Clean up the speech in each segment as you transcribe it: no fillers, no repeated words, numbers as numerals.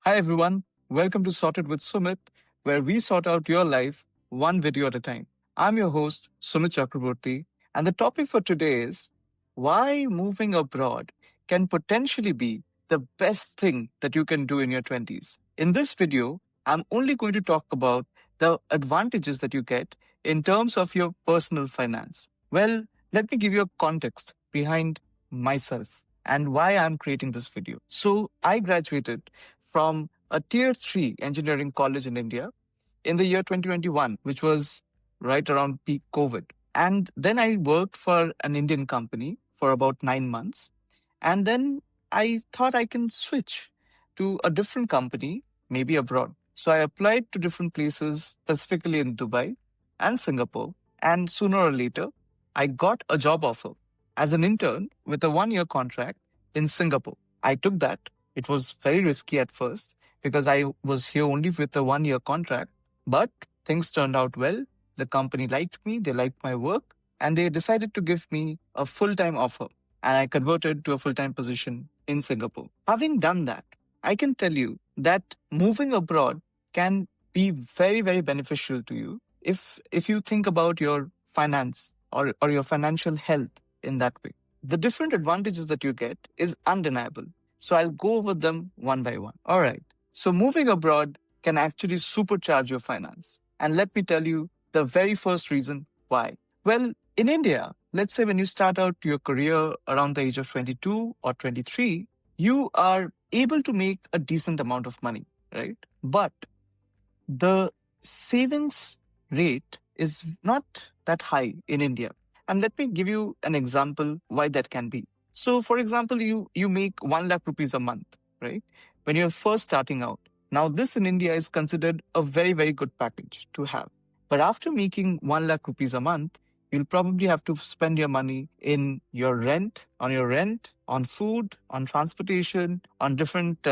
Hi everyone, welcome to Sorted with Sumit, where we sort out your life one video at a time. I'm your host, Sumit Chakraborty, and the topic for today is why moving abroad can potentially be the best thing that you can do in your 20s. In this video, I'm only going to talk about the advantages that you get in terms of your personal finance. Well, let me give you a context behind myself and why I'm creating this video. So, I graduated from a tier 3 engineering college in India in the year 2021, which was right around peak COVID. And then I worked for an Indian company for about 9 months. And then I thought I can switch to a different company, maybe abroad. So I applied to different places, specifically in Dubai and Singapore. And sooner or later, I got a job offer as an intern with a 1 year contract in Singapore. I took that. It was very risky at first because I was here only with a 1 year contract, but things turned out well. The company liked me, they liked my work, and they decided to give me a full time offer. And I converted to a full time position in Singapore. Having done that, I can tell you that moving abroad can be very, very beneficial to you if you think about your finance or your financial health in that way. The different advantages that you get is undeniable. So I'll go over them one by one. All right. So moving abroad can actually supercharge your finance. And let me tell you the very first reason why. Well, in India, let's say when you start out your career around the age of 22 or 23, you are able to make a decent amount of money, right? But the savings rate is not that high in India. And let me give you an example why that can be. So, for example, you make 1 lakh rupees a month, right? When you're first starting out. Now, this in India is considered a very, very good package to have. But after making 1 lakh rupees a month, you'll probably have to spend your money in your rent, on food, on transportation, on different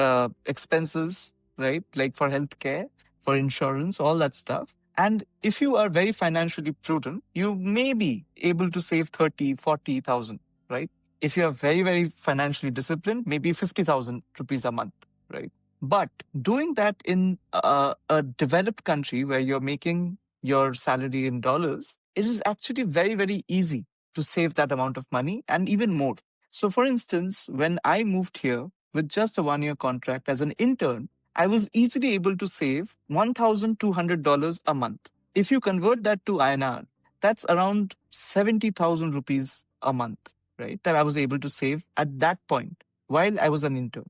expenses, right? Like for healthcare, for insurance, all that stuff. And if you are very financially prudent, you may be able to save 30, 40,000, right? If you are very, very financially disciplined, maybe 50,000 rupees a month, right? But doing that in a developed country where you're making your salary in dollars, it is actually very, very easy to save that amount of money and even more. So, for instance, when I moved here with just a 1 year contract as an intern, I was easily able to save $1,200 a month. If you convert that to INR, that's around 70,000 rupees a month, right? That I was able to save at that point while I was an intern.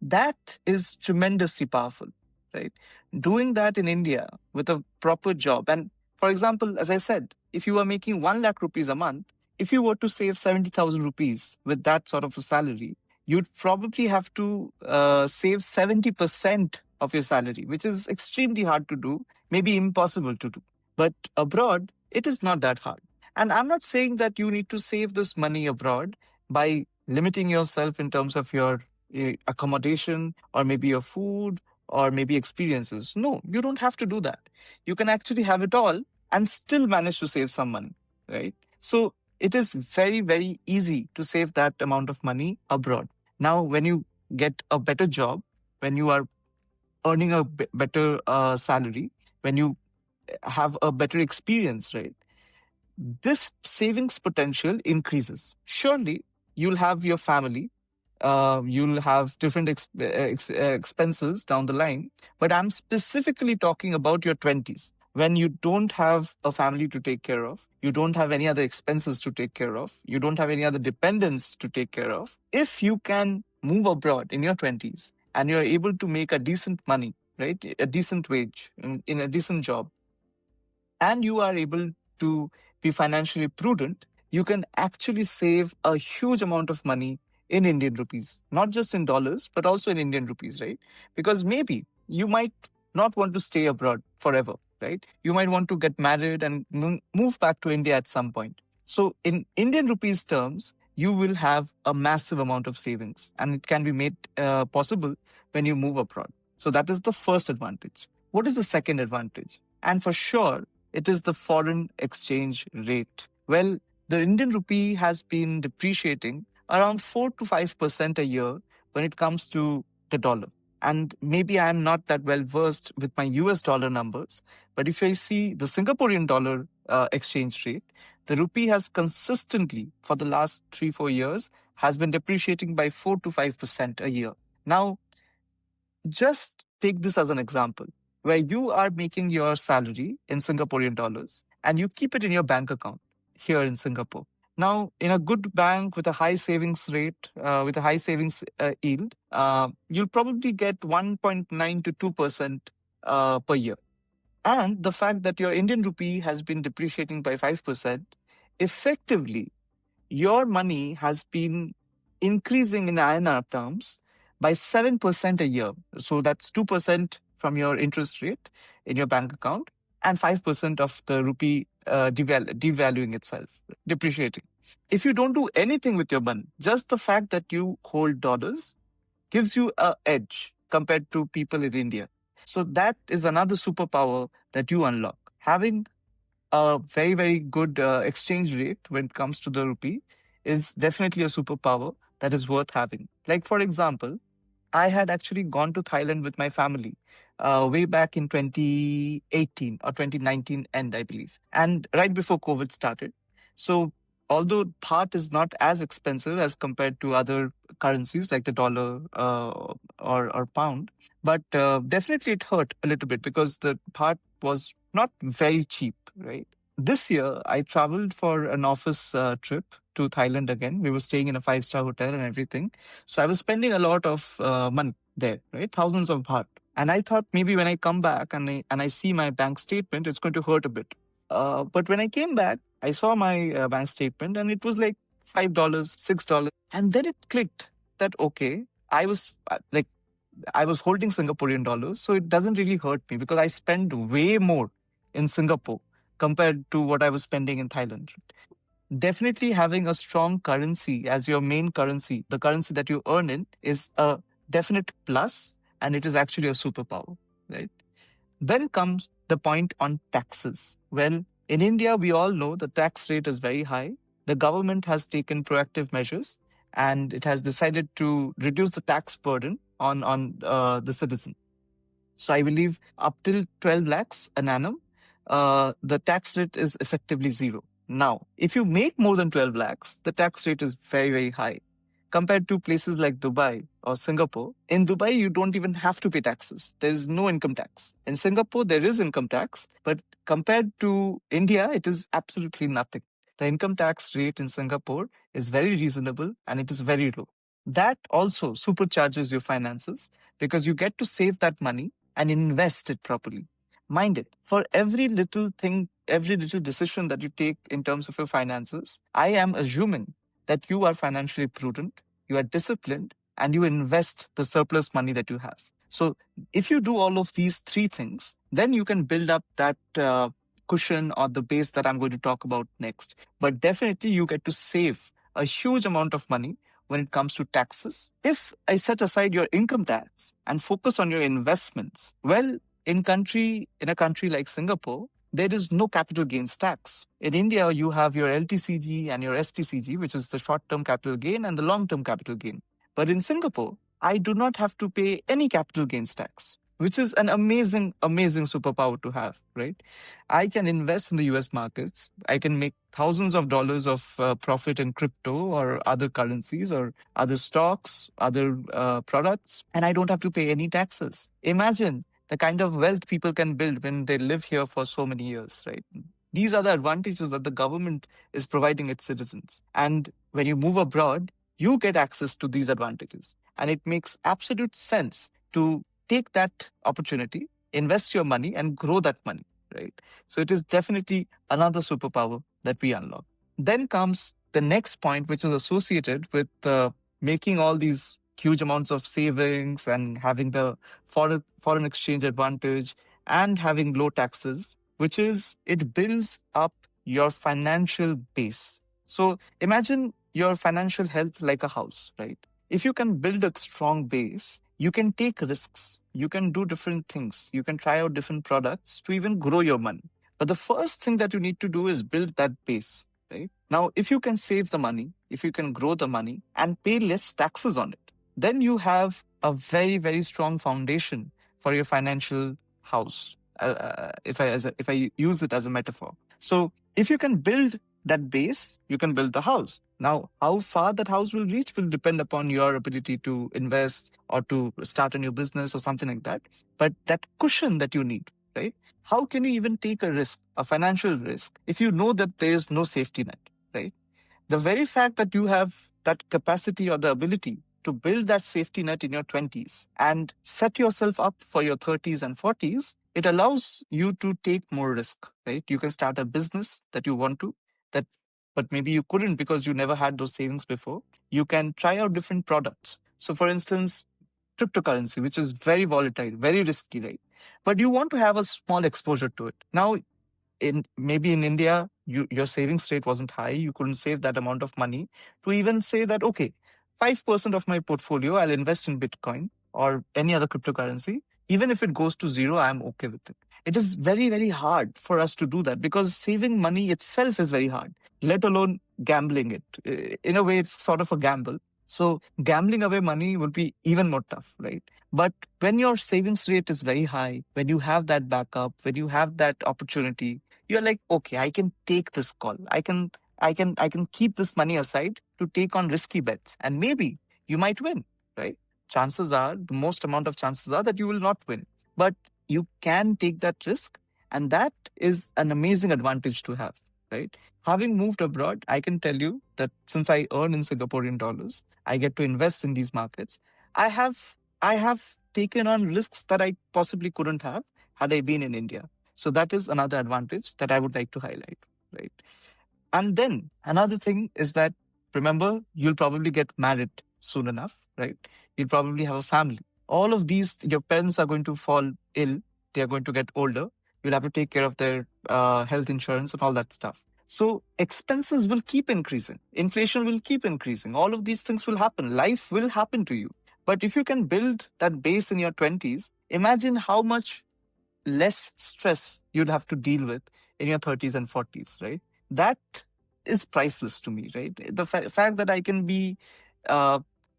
That is tremendously powerful, right? Doing that in India with a proper job. And for example, as I said, if you are making 1 lakh rupees a month, if you were to save 70,000 rupees with that sort of a salary, you'd probably have to save 70% of your salary, which is extremely hard to do, maybe impossible to do. But abroad, it is not that hard. And I'm not saying that you need to save this money abroad by limiting yourself in terms of your accommodation or maybe your food or maybe experiences. No, you don't have to do that. You can actually have it all and still manage to save some money, right? So it is very, very easy to save that amount of money abroad. Now, when you get a better job, when you are earning a better salary, when you have a better experience, right? This savings potential increases. Surely, you'll have your family, you'll have different expenses down the line. But I'm specifically talking about your 20s when you don't have a family to take care of, you don't have any other expenses to take care of, you don't have any other dependents to take care of. If you can move abroad in your 20s and you're able to make a decent money, right, a decent wage in a decent job, and you are able to be financially prudent, you can actually save a huge amount of money in Indian rupees, not just in dollars, but also in Indian rupees, right? Because maybe you might not want to stay abroad forever, right? You might want to get married and move back to India at some point. So, in Indian rupees terms, you will have a massive amount of savings, and it can be made possible when you move abroad. So, that is the first advantage. What is the second advantage? And for sure, it is the foreign exchange rate. Well, the Indian rupee has been depreciating around 4 to 5% a year when it comes to the dollar. And maybe I'm not that well versed with my US dollar numbers, but if I see the Singaporean dollar exchange rate, the rupee has consistently for the last 3-4 years has been depreciating by 4 to 5% a year. Now, just take this as an example where you are making your salary in Singaporean dollars and you keep it in your bank account here in Singapore. Now, in a good bank with a high savings rate, with a high savings yield, you'll probably get 1.9 to 2% per year. And the fact that your Indian rupee has been depreciating by 5%, effectively your money has been increasing in INR terms by 7% a year. So that's 2% from your interest rate in your bank account and 5% of the rupee devaluing itself, depreciating. If you don't do anything with your money, just the fact that you hold dollars gives you a edge compared to people in India. So that is another superpower that you unlock. Having a very, very good exchange rate when it comes to the rupee is definitely a superpower that is worth having. Like, for example, I had actually gone to Thailand with my family way back in 2018 or 2019 end, I believe, and right before COVID started. So, although baht is not as expensive as compared to other currencies like the dollar or pound, but definitely it hurt a little bit because the baht was not very cheap, right? This year, I traveled for an office trip to Thailand again. We were staying in a five-star hotel and everything. So I was spending a lot of money there, right? Thousands of baht. And I thought maybe when I come back and I see my bank statement, it's going to hurt a bit. But when I came back, I saw my bank statement and it was like $5, $6. And then it clicked that, okay, I was holding Singaporean dollars, so it doesn't really hurt me because I spend way more in Singapore compared to what I was spending in Thailand. Definitely having a strong currency as your main currency, the currency that you earn in, is a definite plus, and it is actually a superpower, right? Then comes the point on taxes. Well, in India, we all know the tax rate is very high. The government has taken proactive measures and it has decided to reduce the tax burden on the citizen. So I believe up till 12 lakhs an annum, the tax rate is effectively zero. Now, if you make more than 12 lakhs, the tax rate is very, very high. Compared to places like Dubai or Singapore, in Dubai, you don't even have to pay taxes. There is no income tax. In Singapore, there is income tax, but compared to India, it is absolutely nothing. The income tax rate in Singapore is very reasonable and it is very low. That also supercharges your finances because you get to save that money and invest it properly. Mind it, for every little thing, every little decision that you take in terms of your finances, I am assuming that you are financially prudent, you are disciplined, and you invest the surplus money that you have. So, if you do all of these three things, then you can build up that cushion or the base that I'm going to talk about next. But definitely, you get to save a huge amount of money when it comes to taxes. If I set aside your income tax and focus on your investments, well, in a country like Singapore, there is no capital gains tax. In India, you have your LTCG and your STCG, which is the short-term capital gain and the long-term capital gain. But in Singapore, I do not have to pay any capital gains tax, which is an amazing, amazing superpower to have, right? I can invest in the US markets. I can make thousands of dollars of profit in crypto or other currencies or other stocks, other products, and I don't have to pay any taxes. Imagine the kind of wealth people can build when they live here for so many years, right? These are the advantages that the government is providing its citizens. And when you move abroad, you get access to these advantages. And it makes absolute sense to take that opportunity, invest your money, and grow that money, right? So it is definitely another superpower that we unlock. Then comes the next point, which is associated with making all these huge amounts of savings and having the foreign exchange advantage and having low taxes, which is it builds up your financial base. So imagine your financial health like a house, right? If you can build a strong base, you can take risks, you can do different things, you can try out different products to even grow your money. But the first thing that you need to do is build that base, right? Now, if you can save the money, if you can grow the money and pay less taxes on it, then you have a very, very strong foundation for your financial house. If I use it as a metaphor. So if you can build that base, you can build the house. Now, how far that house will reach will depend upon your ability to invest or to start a new business or something like that. But that cushion that you need, right? How can you even take a risk, a financial risk, if you know that there is no safety net, right? The very fact that you have that capacity or the ability to build that safety net in your 20s and set yourself up for your 30s and 40s, it allows you to take more risk, right? You can start a business that you want to, that but maybe you couldn't because you never had those savings before. You can try out different products. So for instance, cryptocurrency, which is very volatile, very risky, right? But you want to have a small exposure to it. Now, in maybe in India, your savings rate wasn't high. You couldn't save that amount of money to even say that, okay, 5% of my portfolio, I'll invest in Bitcoin or any other cryptocurrency. Even if it goes to zero, I'm okay with it. It is very, very hard for us to do that because saving money itself is very hard, let alone gambling it. In a way, it's sort of a gamble. So gambling away money would be even more tough, right? But when your savings rate is very high, when you have that backup, when you have that opportunity, you're like, okay, I can take this call. I can keep this money aside to take on risky bets, and maybe you might win, right? Chances are, the most amount of chances are that you will not win, but you can take that risk, and that is an amazing advantage to have, right? Having moved abroad, I can tell you that since I earn in Singaporean dollars, I get to invest in these markets. I have taken on risks that I possibly couldn't have had I been in India. So that is another advantage that I would like to highlight, right? And then another thing is that, remember, you'll probably get married soon enough, right? You'll probably have a family. All of these, your parents are going to fall ill. They are going to get older. You'll have to take care of their health insurance and all that stuff. So expenses will keep increasing. Inflation will keep increasing. All of these things will happen. Life will happen to you. But if you can build that base in your 20s, imagine how much less stress you'd have to deal with in your 30s and 40s, right? That is priceless to me, right? The fact that uh,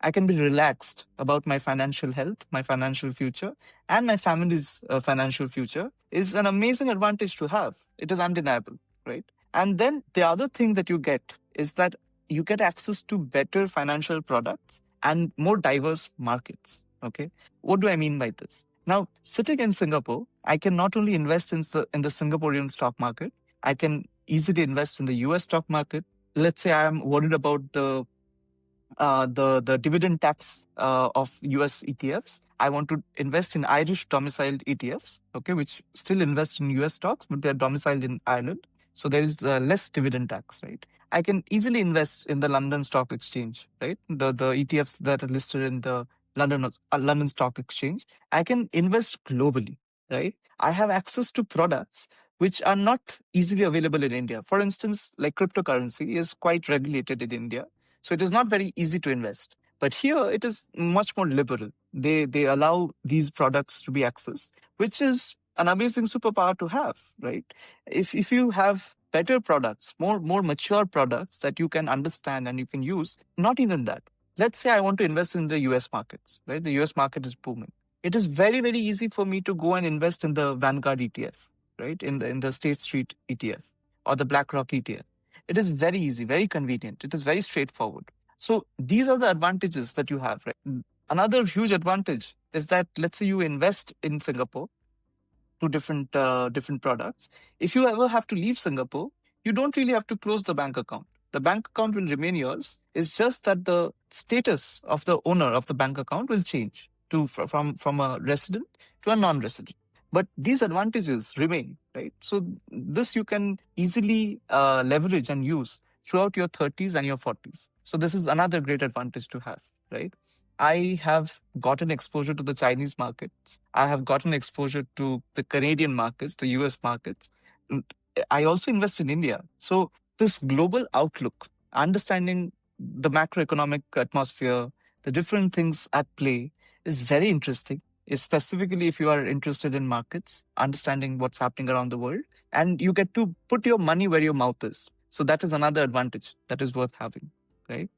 I can be relaxed about my financial health, my financial future, and my family's financial future is an amazing advantage to have. It is undeniable, right? And then the other thing that you get is that you get access to better financial products and more diverse markets. Okay. What do I mean by this? Now, sitting in Singapore, I can not only invest in the Singaporean stock market, I can easily invest in the US stock market. Let's say I am worried about the dividend tax of US ETFs. I want to invest in Irish domiciled ETFs, okay, which still invest in US stocks, but they're domiciled in Ireland. So there is less dividend tax, right? I can easily invest in the London Stock Exchange, right? The ETFs that are listed in the London Stock Exchange. I can invest globally, right? I have access to products which are not easily available in India. For instance, like cryptocurrency is quite regulated in India, so it is not very easy to invest. But here it is much more liberal. They allow these products to be accessed, which is an amazing superpower to have, right? If you have better products, more mature products that you can understand and you can use, not even that. Let's say I want to invest in the US markets, right? The US market is booming. It is very, very easy for me to go and invest in the Vanguard ETF, right? In the State Street ETF or the BlackRock ETF. It is very easy, very convenient. It is very straightforward. So these are the advantages that you have, right? Another huge advantage is that, let's say you invest in Singapore to different products. If you ever have to leave Singapore, you don't really have to close the bank account. The bank account will remain yours. It's just that the status of the owner of the bank account will change from a resident to a non-resident. But these advantages remain, right? So this you can easily leverage and use throughout your 30s and your 40s. So this is another great advantage to have, right? I have gotten exposure to the Chinese markets. I have gotten exposure to the Canadian markets, the US markets. I also invest in India. So this global outlook, understanding the macroeconomic atmosphere, the different things at play is very interesting, specifically if you are interested in markets, understanding what's happening around the world, and you get to put your money where your mouth is. So that is another advantage that is worth having, right?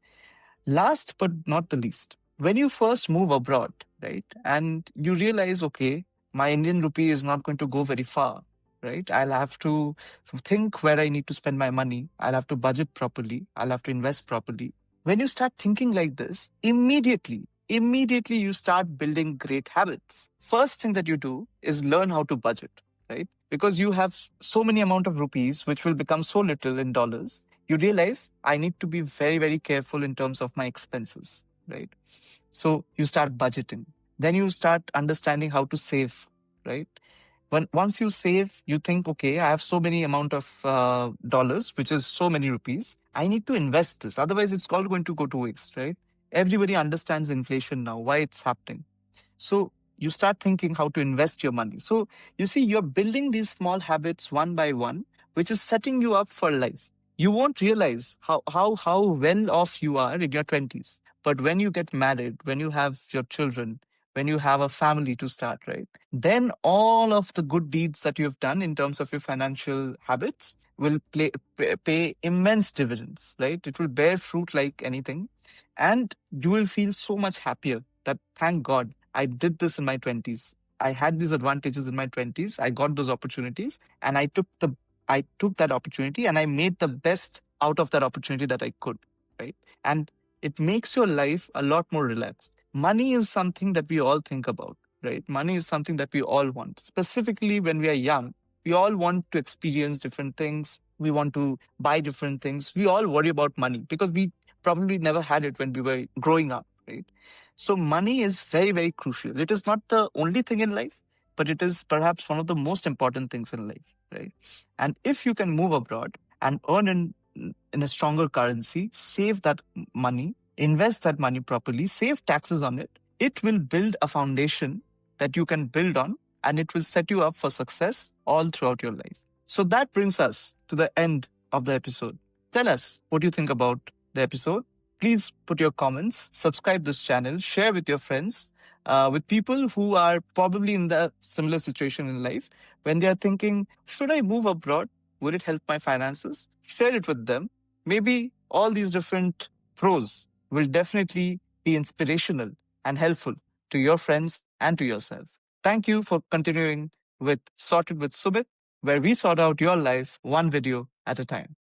Last but not the least, when you first move abroad, right? And you realize, okay, my Indian rupee is not going to go very far, right? I'll have to think where I need to spend my money. I'll have to budget properly. I'll have to invest properly. When you start thinking like this, immediately you start building great habits. First thing that you do is learn how to budget, right? Because you have so many amount of rupees, which will become so little in dollars, you realize I need to be very, very careful in terms of my expenses, right? So you start budgeting. Then you start understanding how to save, right? Once you save, you think, okay, I have so many amount of dollars, which is so many rupees. I need to invest this. Otherwise, it's all going to go to waste, right? Everybody understands inflation now, why it's happening. So you start thinking how to invest your money. So you see, you're building these small habits one by one, which is setting you up for life. You won't realize how well off you are in your 20s. But when you get married, when you have your children, when you have a family to start, right? Then all of the good deeds that you have done in terms of your financial habits will pay immense dividends, right? It will bear fruit like anything. And you will feel so much happier that thank God I did this in my 20s. I had these advantages in my 20s. I got those opportunities and I took that opportunity and I made the best out of that opportunity that I could, right? And it makes your life a lot more relaxed. Money is something that we all think about, right? Money is something that we all want. Specifically when we are young, we all want to experience different things. We want to buy different things. We all worry about money because we probably never had it when we were growing up, right? So money is very, very crucial. It is not the only thing in life, but it is perhaps one of the most important things in life, right? And if you can move abroad and earn in a stronger currency, save that money, invest that money properly, save taxes on it, it will build a foundation that you can build on and it will set you up for success all throughout your life. So that brings us to the end of the episode. Tell us what you think about the episode. Please put your comments, subscribe this channel, share with your friends, with people who are probably in the similar situation in life when they are thinking, should I move abroad? Would it help my finances? Share it with them. Maybe all these different pros will definitely be inspirational and helpful to your friends and to yourself. Thank you for continuing with Sorted with Sumit, where we sort out your life one video at a time.